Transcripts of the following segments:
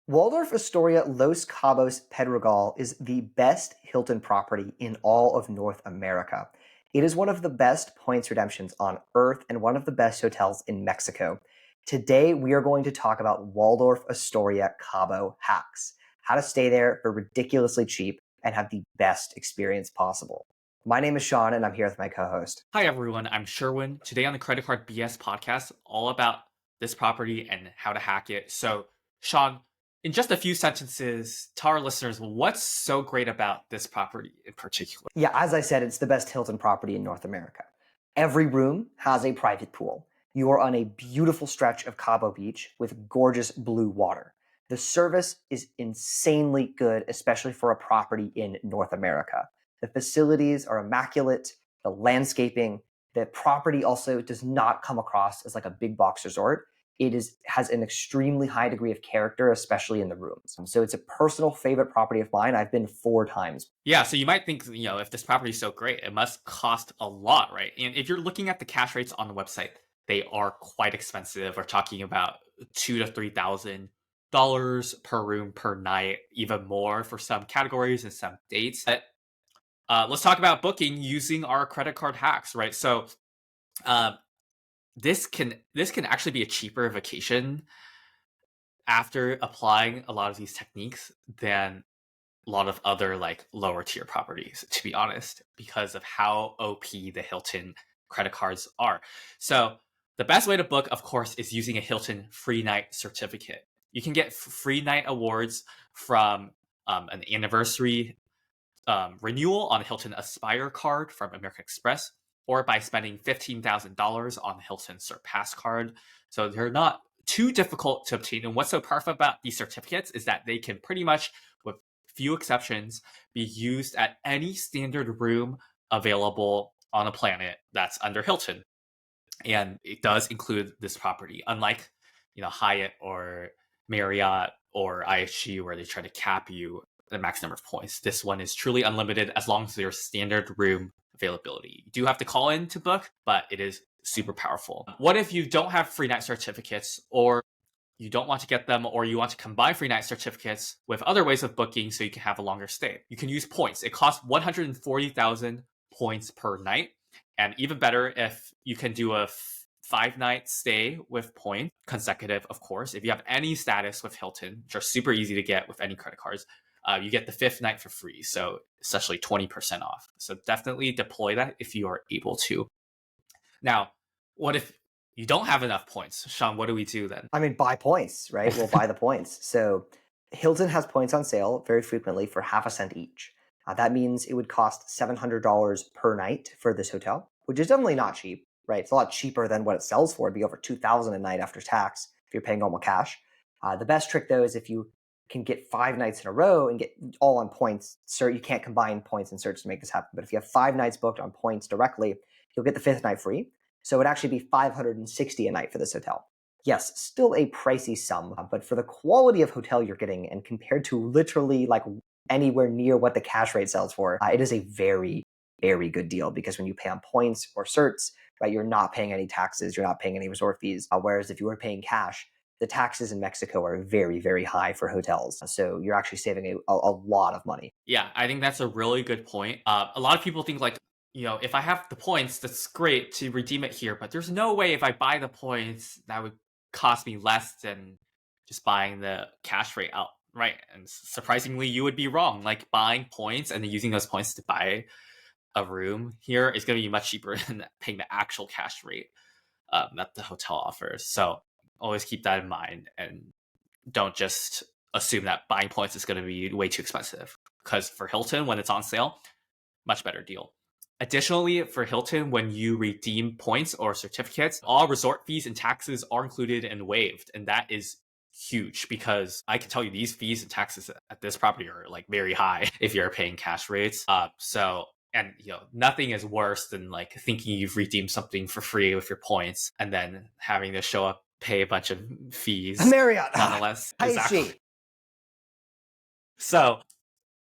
Waldorf Astoria Los Cabos Pedregal is the best Hilton property in all of North America. It is one of the best points redemptions on earth and one of the best hotels in Mexico. Today, we are going to talk about Waldorf Astoria Cabo hacks, how to stay there for ridiculously cheap and have the best experience possible. My name is Sean, and I'm here with my co host. Hi everyone, I'm Sherwin. Today on the Credit Card BS podcast, all about this property and how to hack it. So, Sean, in just a few sentences, tell our listeners what's so great about this property in particular. Yeah, as I said, it's the best Hilton property in North America. Every room has a private pool. You are on a beautiful stretch of Cabo Beach with gorgeous blue water. The service is insanely good, especially for a property in North America. The facilities are immaculate, the landscaping, the property also does not come across as like a big box resort. Has an extremely high degree of character, especially in the rooms. So it's a personal favorite property of mine. I've been 4 times. Yeah, so you might think, if this property is so great, it must cost a lot, right? And if you're looking at the cash rates on the website, they are quite expensive. We're talking about $2,000 to $3,000 per room per night, even more for some categories and some dates. But let's talk about booking using our credit card hacks, right? So uh, this can actually be a cheaper vacation after applying a lot of these techniques than a lot of other like lower tier properties, to be honest, because of how OP the Hilton credit cards are. So the best way to book, of course, is using a Hilton free night certificate. You can get free night awards from an anniversary renewal on Hilton Aspire card from American Express, or by spending $15,000 on the Hilton Surpass card. So they're not too difficult to obtain. And what's so powerful about these certificates is that they can pretty much, with few exceptions, be used at any standard room available on a planet that's under Hilton. And it does include this property, unlike Hyatt or Marriott or IHG, where they try to cap you the max number of points. This one is truly unlimited as long as there's standard room availability. You do have to call in to book, but it is super powerful. What if you don't have free night certificates, or you don't want to get them, or you want to combine free night certificates with other ways of booking so you can have a longer stay? You can use points. It costs 140,000 points per night. And even better if you can do a 5-night stay with points, consecutive, of course. If you have any status with Hilton, which are super easy to get with any credit cards, you get the 5th night for free. So essentially 20% off. So definitely deploy that if you are able to. Now, what if you don't have enough points? Sean, what do we do then? I mean, buy points, right? We'll buy the points. So Hilton has points on sale very frequently for half a cent each. That means it would cost $700 per night for this hotel, which is definitely not cheap, right? It's a lot cheaper than what it sells for. It'd be over $2,000 a night after tax if you're paying normal cash. The best trick, though, is if you can get 5 nights in a row and get all on points. You can't combine points and certs to make this happen. But if you have 5 nights booked on points directly, you'll get the 5th night free. So it would actually be $560 a night for this hotel. Yes, still a pricey sum, but for the quality of hotel you're getting and compared to literally like anywhere near what the cash rate sells for, it is a very, very good deal, because when you pay on points or certs, right, you're not paying any taxes, you're not paying any resort fees. Whereas if you were paying cash, the taxes in Mexico are very, very high for hotels. So you're actually saving a lot of money. Yeah, I think that's a really good point. A lot of people think like, if I have the points, that's great to redeem it here, but there's no way if I buy the points that would cost me less than just buying the cash rate outright. And surprisingly, you would be wrong. Like, buying points and then using those points to buy a room here is going to be much cheaper than paying the actual cash rate that the hotel offers. So always keep that in mind, and don't just assume that buying points is going to be way too expensive, because for Hilton, when it's on sale, much better deal. Additionally, for Hilton, when you redeem points or certificates, all resort fees and taxes are included and waived. And that is huge, because I can tell you these fees and taxes at this property are like very high if you're paying cash rates. And nothing is worse than like thinking you've redeemed something for free with your points and then having to show up, pay a bunch of fees. Marriott, nonetheless. Exactly. So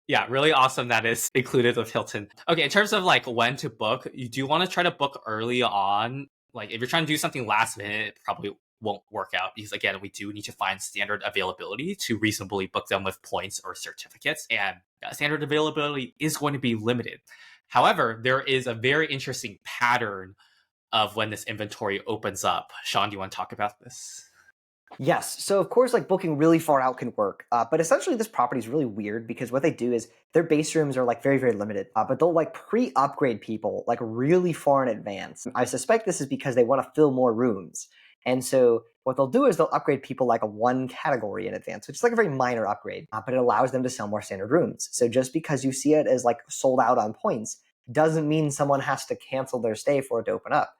yeah, really awesome that is included with Hilton. Okay, in terms of like when to book, you do want to try to book early on. Like if you're trying to do something last minute, it probably won't work out because, again, we do need to find standard availability to reasonably book them with points or certificates, and standard availability is going to be limited. However, there is a very interesting pattern of when this inventory opens up. Sean, do you want to talk about this? Yes. So of course, like booking really far out can work, but essentially this property is really weird because what they do is their base rooms are like very, very limited, but they'll like pre-upgrade people like really far in advance. I suspect this is because they want to fill more rooms. And so what they'll do is they'll upgrade people like a one category in advance, which is like a very minor upgrade, but it allows them to sell more standard rooms. So just because you see it as like sold out on points doesn't mean someone has to cancel their stay for it to open up.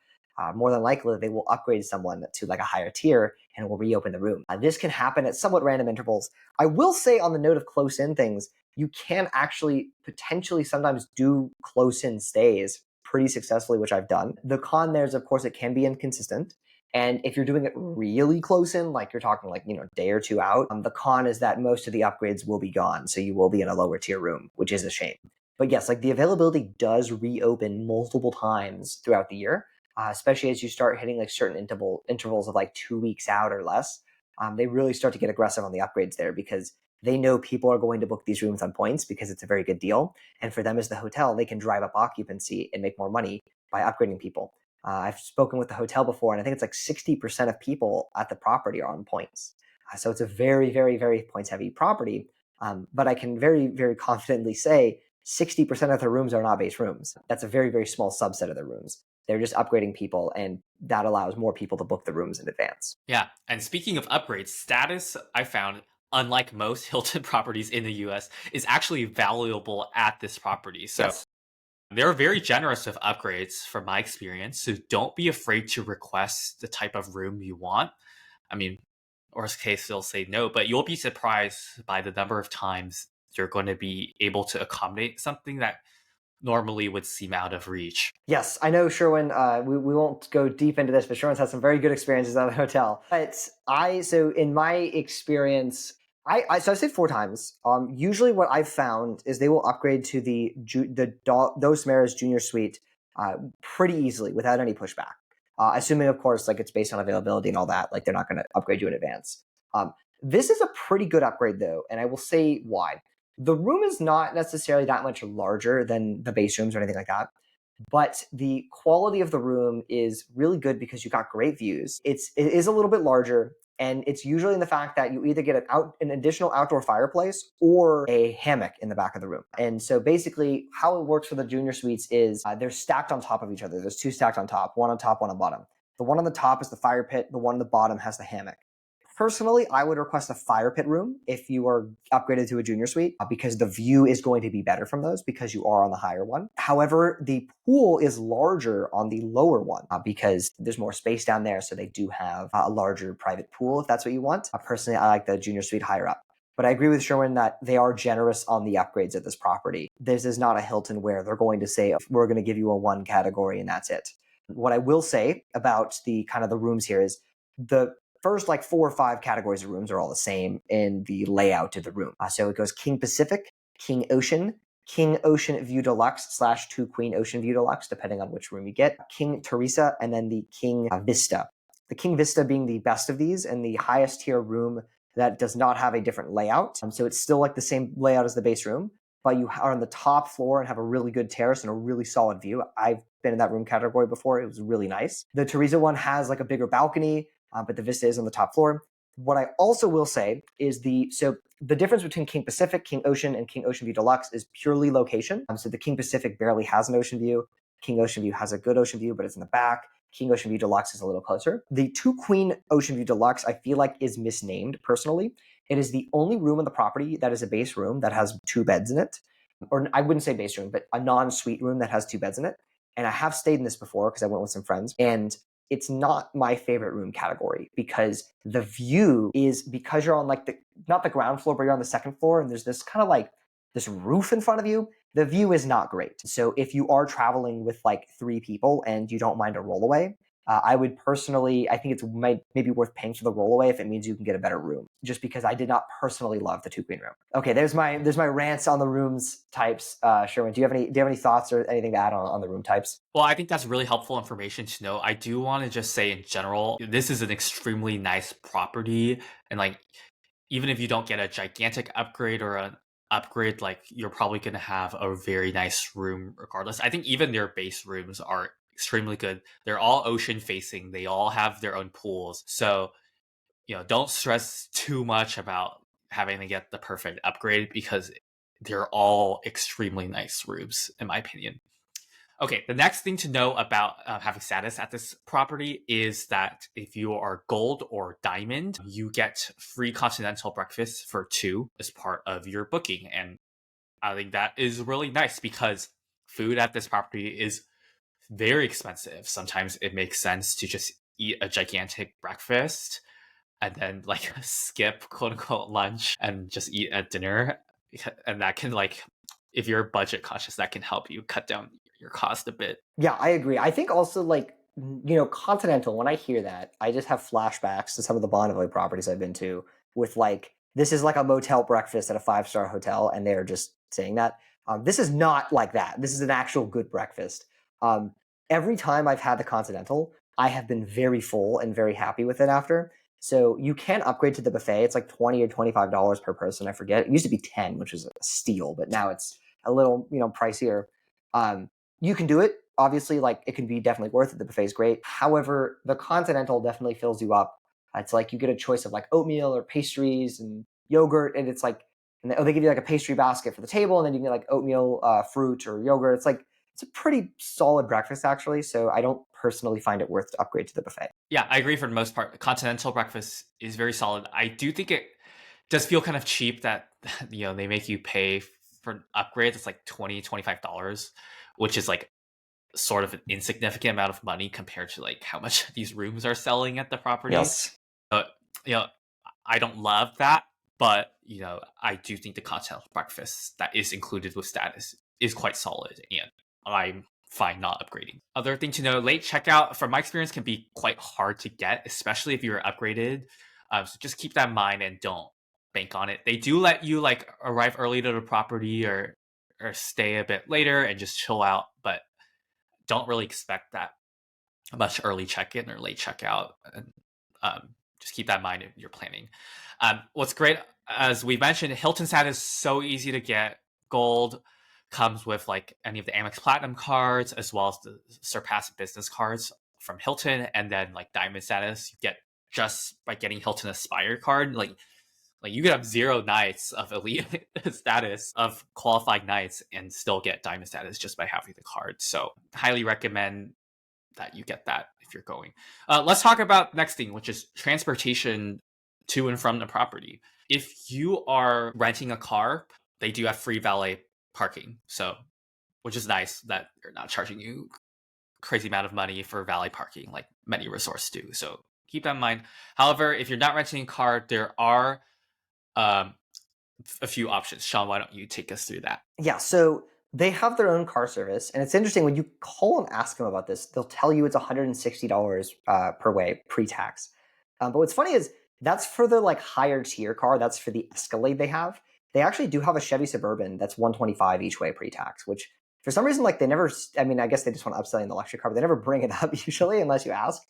More than likely, they will upgrade someone to like a higher tier and will reopen the room. This can happen at somewhat random intervals. I will say on the note of close-in things, you can actually potentially sometimes do close-in stays pretty successfully, which I've done. The con there is, of course, it can be inconsistent. And if you're doing it really close in, like you're talking like, day or two out, the con is that most of the upgrades will be gone. So you will be in a lower tier room, which is a shame. But yes, like the availability does reopen multiple times throughout the year. Especially as you start hitting like certain intervals of like 2 weeks out or less, they really start to get aggressive on the upgrades there because they know people are going to book these rooms on points because it's a very good deal. And for them as the hotel, they can drive up occupancy and make more money by upgrading people. I've spoken with the hotel before, and I think it's like 60% of people at the property are on points. So it's a very, very, very points heavy property. But I can very, very confidently say 60% of the rooms are not base rooms. That's a very, very small subset of the rooms. They're just upgrading people, and that allows more people to book the rooms in advance. Yeah, and speaking of upgrades, status, I found, unlike most Hilton properties in the US, is actually valuable at this property. So Yes. they're very generous with upgrades from my experience. So don't be afraid to request the type of room you want. I mean, worst case, they'll say no, but you'll be surprised by the number of times you're going to be able to accommodate something that normally would seem out of reach. Yes, I know Sherwin, we won't go deep into this, but Sherwin's had some very good experiences at the hotel. So in my experience, so I stayed 4 times. Usually what I've found is they will upgrade to the Dos Mares Junior Suite pretty easily without any pushback. Assuming, of course, like it's based on availability and all that, like they're not going to upgrade you in advance. This is a pretty good upgrade though, and I will say why. The room is not necessarily that much larger than the base rooms or anything like that, but the quality of the room is really good because you got great views. It is a little bit larger, and it's usually in the fact that you either get an additional outdoor fireplace or a hammock in the back of the room. And so basically how it works for the junior suites is they're stacked on top of each other. There's 2 stacked on top, one on top, one on bottom. The one on the top is the fire pit. The one on the bottom has the hammock. Personally, I would request a fire pit room if you are upgraded to a junior suite because the view is going to be better from those because you are on the higher one. However, the pool is larger on the lower one because there's more space down there. So they do have a larger private pool if that's what you want. Personally, I like the junior suite higher up. But I agree with Sherwin that they are generous on the upgrades at this property. This is not a Hilton where they're going to say, we're going to give you a 1 category and that's it. What I will say about the kind of the rooms here is the first like 4 or 5 categories of rooms are all the same in the layout of the room. So it goes King Pacific, King Ocean View Deluxe / 2 Queen Ocean View Deluxe, depending on which room you get, King Teresa, and then the King Vista. The King Vista being the best of these and the highest tier room that does not have a different layout. So it's still like the same layout as the base room, but you are on the top floor and have a really good terrace and a really solid view. I've been in that room category before. It was really nice. The Teresa one has like a bigger balcony, but the vista is on the top floor. What I also will say is the difference between King Pacific, King Ocean, and King Ocean View Deluxe is purely location. So the King Pacific barely has an ocean view. King Ocean View has a good ocean view, but it's in the back. King Ocean View Deluxe is a little closer. The 2 Queen Ocean View Deluxe, I feel like, is misnamed personally. It is the only room on the property that is a base room that has 2 beds in it. Or I wouldn't say base room, but a non-suite room that has 2 beds in it. And I have stayed in this before because I went with some friends. And it's not my favorite room category because the view is, because you're on like not the ground floor, but you're on the second floor and there's this kind of like this roof in front of you, the view is not great. So if you are traveling with like 3 people and you don't mind a rollaway, I would personally, I think it's maybe worth paying for the rollaway if it means you can get a better room, just because I did not personally love the 2 queen room. Okay, there's my rants on the rooms types. Sherwin, do you have any thoughts or anything to add on the room types? Well, I think that's really helpful information to know. I do want to just say in general, this is an extremely nice property. And like, even if you don't get a gigantic upgrade or an upgrade, like you're probably going to have a very nice room regardless. I think even their base rooms are extremely good. They're all ocean facing. They all have their own pools. So, don't stress too much about having to get the perfect upgrade because they're all extremely nice rooms, in my opinion. Okay, the next thing to know about having status at this property is that if you are gold or diamond, you get free continental breakfast for two as part of your booking. And I think that is really nice because food at this property is very expensive. Sometimes it makes sense to just eat a gigantic breakfast and then like skip quote unquote lunch and just eat at dinner. And that can like, if you're budget conscious, that can help you cut down your cost a bit. Yeah, I agree. I think also like, continental, when I hear that, I just have flashbacks to some of the Bonneville properties I've been to with like, this is like a motel breakfast at a 5-star hotel, and they're just saying that. This is not like that. This is an actual good breakfast. Um, every time I've had the continental, I have been very full and very happy with it after. So you can upgrade to the buffet. It's like $20 or $25 per person. I forget. It used to be 10, which was a steal, but now it's a little, pricier. You can do it. Obviously, like it can be definitely worth it. The buffet is great. However, the continental definitely fills you up. It's like you get a choice of like oatmeal or pastries and yogurt, and it's like, and they give you like a pastry basket for the table, and then you can get like oatmeal, fruit, or yogurt. It's a pretty solid breakfast actually. So I don't personally find it worth to upgrade to the buffet. Yeah, I agree for the most part. Continental breakfast is very solid. I do think it does feel kind of cheap that they make you pay for upgrades. It's like $25, which is like sort of an insignificant amount of money compared to like how much these rooms are selling at the property. Yes. But I don't love that, but I do think the continental breakfast that is included with status is quite solid, and I'm fine not upgrading. Other thing to know, late checkout, from my experience, can be quite hard to get, especially if you're upgraded. So just keep that in mind and don't bank on it. They do let you like arrive early to the property or stay a bit later and just chill out, but don't really expect that much early check-in or late checkout. And just keep that in mind if you're planning. What's great, as we mentioned, Hilton status is so easy to get. Gold comes with like any of the Amex Platinum cards as well as the Surpass business cards from Hilton, and then like diamond status you get just by getting Hilton Aspire card. Like you could have 0 nights of elite status of qualified nights and still get diamond status just by having the card. So highly recommend that you get that if you're going. Let's talk about next thing, which is transportation to and from the property. If you are renting a car, they do have free valet parking. So, which is nice that they're not charging you crazy amount of money for valet parking like many resorts do. So keep that in mind. However, if you're not renting a car, there are a few options. Sean, why don't you take us through that? Yeah, so they have their own car service, and it's interesting when you call and ask them about this, they'll tell you it's $160 per way pre-tax. But what's funny is that's for the like higher tier car. That's for the Escalade they have. They actually do have a Chevy Suburban that's $125 each way pre-tax, which for some reason like they never. I mean, I guess they just want to upsell an electric car, but they never bring it up usually unless you ask.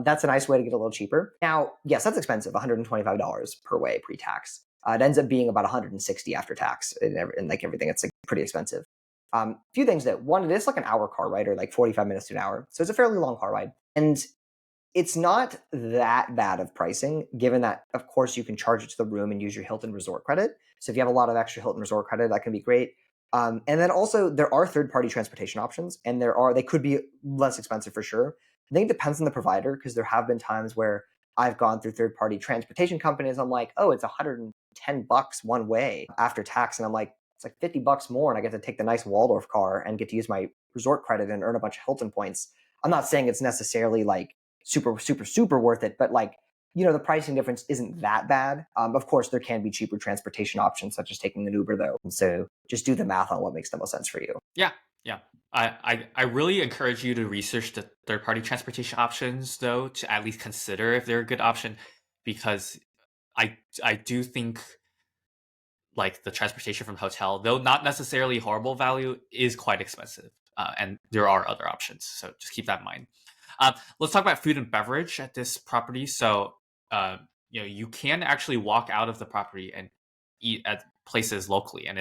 That's a nice way to get a little cheaper. Now, yes, that's expensive, $125 per way pre-tax. It ends up being about 160 after tax and like everything. It's like pretty expensive. Few things that one, it is like an hour car ride or like 45 minutes to an hour. So it's a fairly long car ride. And it's not that bad of pricing, given that, of course, you can charge it to the room and use your Hilton Resort credit. So if you have a lot of extra Hilton Resort credit, that can be great. And then also there are third-party transportation options, and they could be less expensive for sure. I think it depends on the provider, because there have been times where I've gone through third-party transportation companies. I'm like, oh, it's $110 one way after tax, and I'm like, it's like $50 more, and I get to take the nice Waldorf car and get to use my resort credit and earn a bunch of Hilton points. I'm not saying it's necessarily like super, super, super worth it, but like, the pricing difference isn't that bad. Of course, there can be cheaper transportation options, such as taking an Uber, though. So just do the math on what makes the most sense for you. Yeah. I really encourage you to research the third party transportation options though, to at least consider if they're a good option, because I do think like the transportation from the hotel, though not necessarily horrible value, is quite expensive. And there are other options. So just keep that in mind. Let's talk about food and beverage at this property. So, you can actually walk out of the property and eat at places locally, and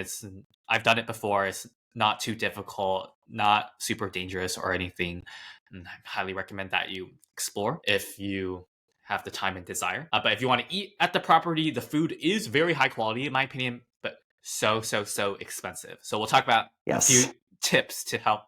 I've done it before. It's not too difficult, not super dangerous or anything. And I highly recommend that you explore if you have the time and desire. But if you want to eat at the property, the food is very high quality, in my opinion, but so expensive. So we'll talk about a Yes. few tips to help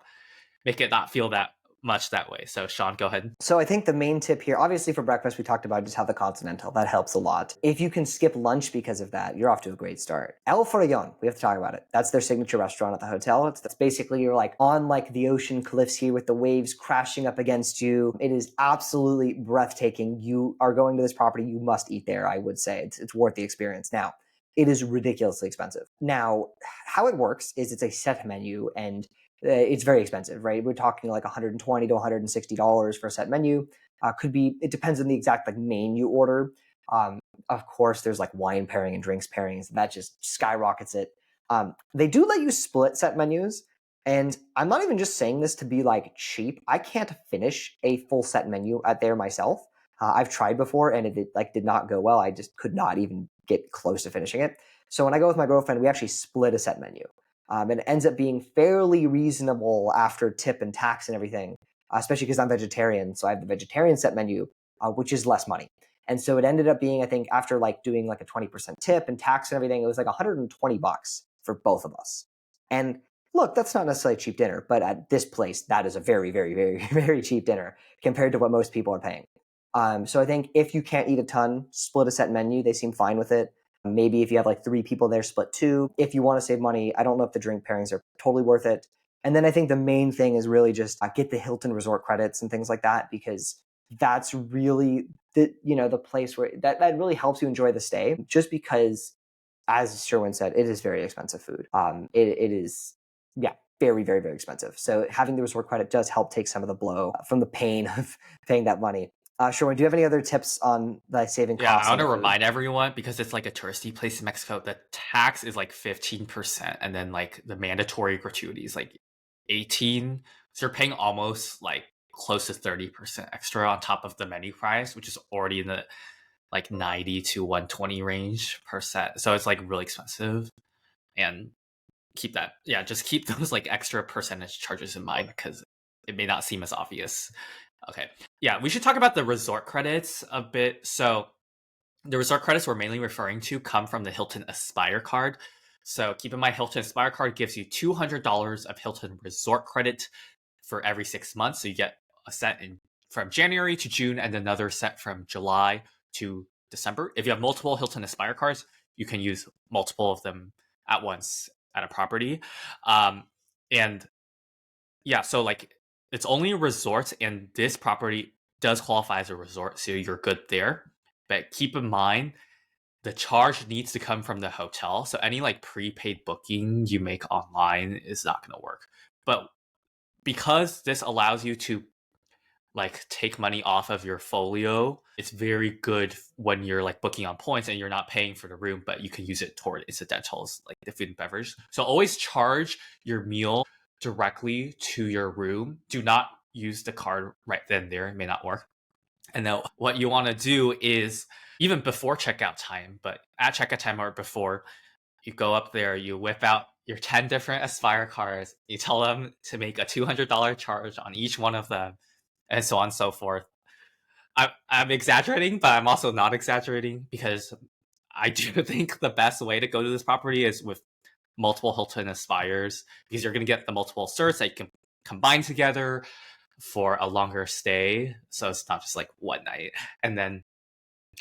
make it not feel that much that way. So Sean, go ahead. So I think the main tip here, obviously for breakfast, we talked about just have the continental. That helps a lot. If you can skip lunch because of that, you're off to a great start. El Forellon, we have to talk about it. That's their signature restaurant at the hotel. That's basically you're like on like the ocean cliffs here with the waves crashing up against you. It is absolutely breathtaking. You are going to this property, you must eat there. I would say it's worth the experience. Now, it is ridiculously expensive. Now, how it works is it's a set menu and it's very expensive, right? We're talking like $120 to $160 for a set menu. It depends on the exact like main you order. Of course, there's like wine pairing and drinks pairings. That just skyrockets it. They do let you split set menus. And I'm not even just saying this to be like cheap. I can't finish a full set menu at there myself. I've tried before and it did not go well. I just could not even get close to finishing it. So when I go with my girlfriend, we actually split a set menu. And it ends up being fairly reasonable after tip and tax and everything, especially because I'm vegetarian. So I have the vegetarian set menu, which is less money. And so it ended up being, I think, after like doing like a 20% tip and tax and everything, it was like $120 for both of us. And look, that's not necessarily a cheap dinner, but at this place, that is a very, very, very, very cheap dinner compared to what most people are paying. So I think if you can't eat a ton, split a set menu. They seem fine with it. Maybe if you have like 3 people there, split two. If you want to save money, I don't know if the drink pairings are totally worth it. And then I think the main thing is really just get the Hilton resort credits and things like that, because that's really the place where that really helps you enjoy the stay. Just because, as Sherwin said, it is very expensive food. It is, yeah, very, very, very expensive. So having the resort credit does help take some of the blow from the pain of paying that money. Sherwin, do you have any other tips on like saving Yeah, costs I on want the to food? remind everyone, because it's like a touristy place in Mexico, the tax is like 15%, and then like the mandatory gratuity is like 18. So you're paying almost like close to 30% extra on top of the menu price, which is already in the like 90 to 120 range per set. So it's like really expensive. And just keep those like extra percentage charges in mind, because it may not seem as obvious. Okay. Yeah, we should talk about the resort credits a bit. So the resort credits we're mainly referring to come from the Hilton Aspire card. So keep in mind, Hilton Aspire card gives you $200 of Hilton resort credit for every 6 months. So you get a set from January to June and another set from July to December. If you have multiple Hilton Aspire cards, you can use multiple of them at once at a property. And yeah, so like it's only a resort, and this property does qualify as a resort, so you're good there. But keep in mind, the charge needs to come from the hotel. So any like prepaid booking you make online is not going to work. But because this allows you to like take money off of your folio, it's very good when you're like booking on points and you're not paying for the room, but you can use it toward incidentals like the food and beverage. So always charge your meal directly to your room. Do not use the card right then and there. It may not work. And then what you want to do is, even before checkout time, but at checkout time or before, you go up there, you whip out your 10 different Aspire cards, you tell them to make a $200 charge on each one of them, and so on and so forth. I'm exaggerating, but I'm also not exaggerating, because I do think the best way to go to this property is with multiple Hilton Aspires, because you're going to get the multiple certs that you can combine together for a longer stay. So it's not just like one night. And then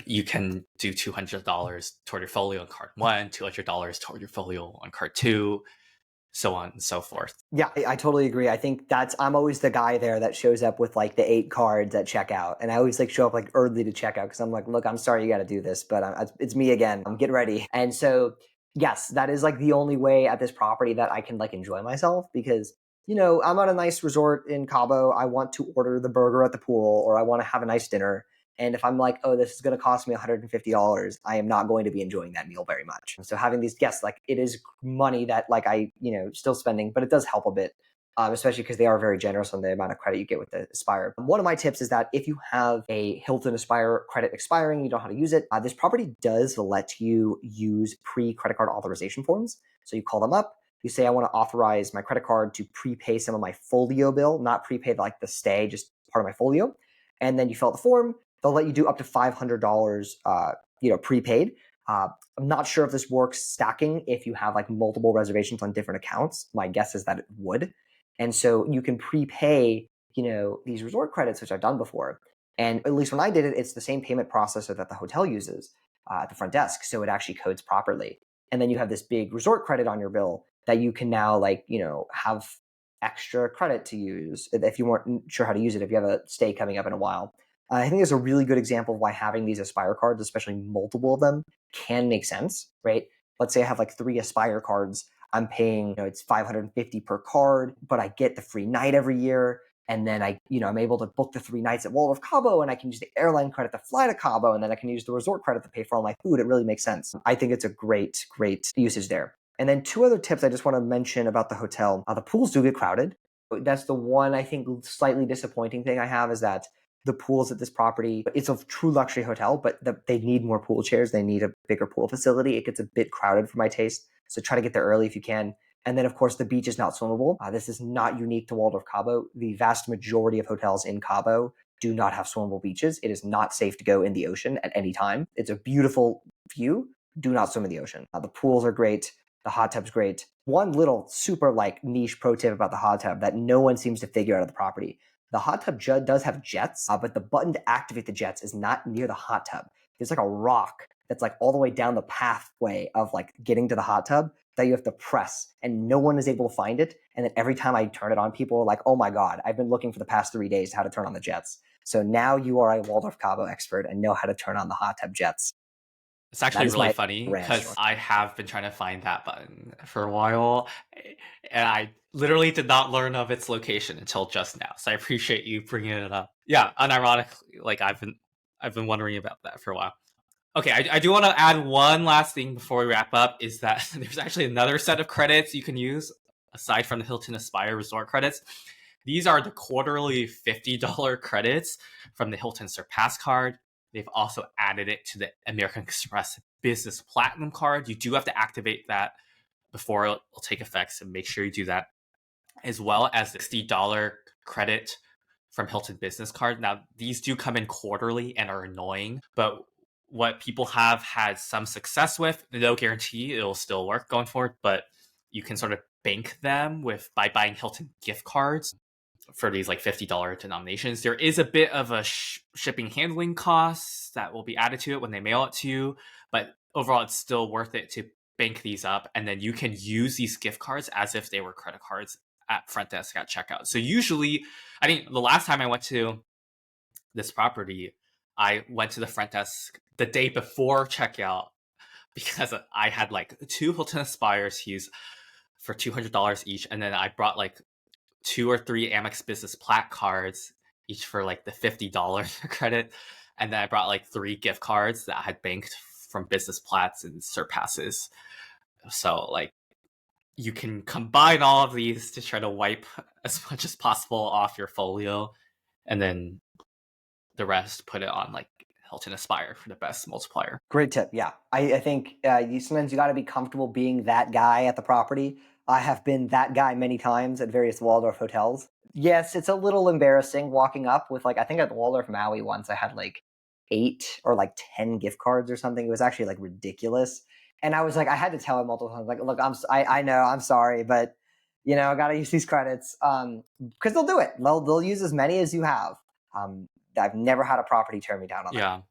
you can do $200 toward your folio on card one, $200 toward your folio on card two, so on and so forth. Yeah, I totally agree. I think I'm always the guy there that shows up with like the 8 cards at checkout, and I always like show up like early to checkout because I'm like, look, I'm sorry you got to do this, but it's me again. I'm getting ready, and so yes, that is like the only way at this property that I can like enjoy myself, because I'm at a nice resort in Cabo. I want to order the burger at the pool, or I want to have a nice dinner. And if I'm like, oh, this is going to cost me $150, I am not going to be enjoying that meal very much. So having these guests, like, it is money that, like, I, still spending, but it does help a bit, especially because they are very generous on the amount of credit you get with the Aspire. One of my tips is that if you have a Hilton Aspire credit expiring, you don't know how to use it, this property does let you use pre-credit card authorization forms. So you call them up, you say, I want to authorize my credit card to prepay some of my folio bill, not prepay like the stay, just part of my folio. And then you fill out the form. They'll let you do up to $500, prepaid. I'm not sure if this works stacking if you have like multiple reservations on different accounts. My guess is that it would. And so you can prepay, these resort credits, which I've done before. And at least when I did it, it's the same payment processor that the hotel uses at the front desk. So it actually codes properly. And then you have this big resort credit on your bill that you can now, like, have extra credit to use if you weren't sure how to use it, if you have a stay coming up in a while. I think it's a really good example of why having these Aspire cards, especially multiple of them, can make sense, right? Let's say I have like 3 Aspire cards. I'm paying, it's $550 per card, but I get the free night every year. And then I'm able to book the 3 nights at Waldorf Cabo, and I can use the airline credit to fly to Cabo, and then I can use the resort credit to pay for all my food. It really makes sense. I think it's a great, great usage there. And then 2 other tips I just want to mention about the hotel. The pools do get crowded. That's the one, I think, slightly disappointing thing I have, is that the pools at this property, it's a true luxury hotel, but they need more pool chairs. They need a bigger pool facility. It gets a bit crowded for my taste. So try to get there early if you can. And then, of course, the beach is not swimmable. This is not unique to Waldorf Cabo. The vast majority of hotels in Cabo do not have swimmable beaches. It is not safe to go in the ocean at any time. It's a beautiful view. Do not swim in the ocean. The pools are great. The hot tub's great. One little super like niche pro tip about the hot tub that no one seems to figure out of the property. The hot tub does have jets, but the button to activate the jets is not near the hot tub. There's like a rock that's like all the way down the pathway of like getting to the hot tub that you have to press, and no one is able to find it. And then every time I turn it on, people are like, oh my God, I've been looking for the past 3 days how to turn on the jets. So now you are a Waldorf Cabo expert and know how to turn on the hot tub jets. It's actually really funny because I have been trying to find that button for a while, and I literally did not learn of its location until just now. So I appreciate you bringing it up. Yeah, unironically, like I've been wondering about that for a while. Okay, I do want to add one last thing before we wrap up, is that there's actually another set of credits you can use aside from the Hilton Aspire Resort credits. These are the quarterly $50 credits from the Hilton Surpass card. They've also added it to the American Express Business Platinum card. You do have to activate that before it'll take effect, so make sure you do that. As well as the $60 credit from Hilton Business Card. Now, these do come in quarterly and are annoying, but what people have had some success with, no guarantee it'll still work going forward, but you can sort of bank them by buying Hilton gift cards for these like $50 denominations. There is a bit of a shipping handling cost that will be added to it when they mail it to you, but overall it's still worth it to bank these up, and then you can use these gift cards as if they were credit cards at front desk at checkout. So usually, I think the last time I went to this property, I went to the front desk the day before checkout because I had like 2 Hilton Aspires to use for $200 each, and then I brought like 2 or 3 Amex Business Plat cards, each for like the $50 credit. And then I brought like 3 gift cards that I had banked from Business Plats and Surpasses. So like you can combine all of these to try to wipe as much as possible off your folio, and then the rest put it on like Hilton Aspire for the best multiplier. Great tip. Yeah. I think sometimes you got to be comfortable being that guy at the property. I have been that guy many times at various Waldorf hotels. Yes, it's a little embarrassing walking up with like, I think at the Waldorf Maui once I had like 8 or like 10 gift cards or something. It was actually like ridiculous. And I was like, I had to tell him multiple times, like, look, I know, I'm sorry, but I got to use these credits because they'll do it. They'll use as many as you have. I've never had a property turn me down on that. Yeah.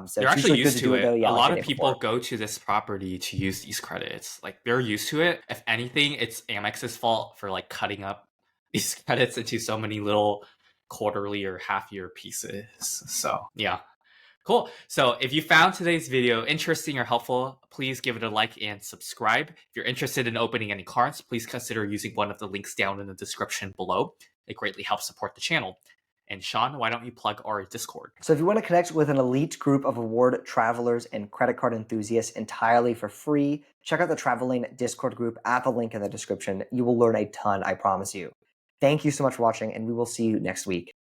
So they're actually used to it. Yeah, a like lot of people go to this property to use these credits. Like they're used to it. If anything, it's Amex's fault for like cutting up these credits into so many little quarterly or half year pieces. So yeah. Cool. So if you found today's video interesting or helpful, please give it a like and subscribe. If you're interested in opening any cards, please consider using one of the links down in the description below. It greatly helps support the channel. And Sean, why don't you plug our Discord? So if you want to connect with an elite group of award travelers and credit card enthusiasts entirely for free, check out the Traveling Discord group at the link in the description. You will learn a ton, I promise you. Thank you so much for watching, and we will see you next week.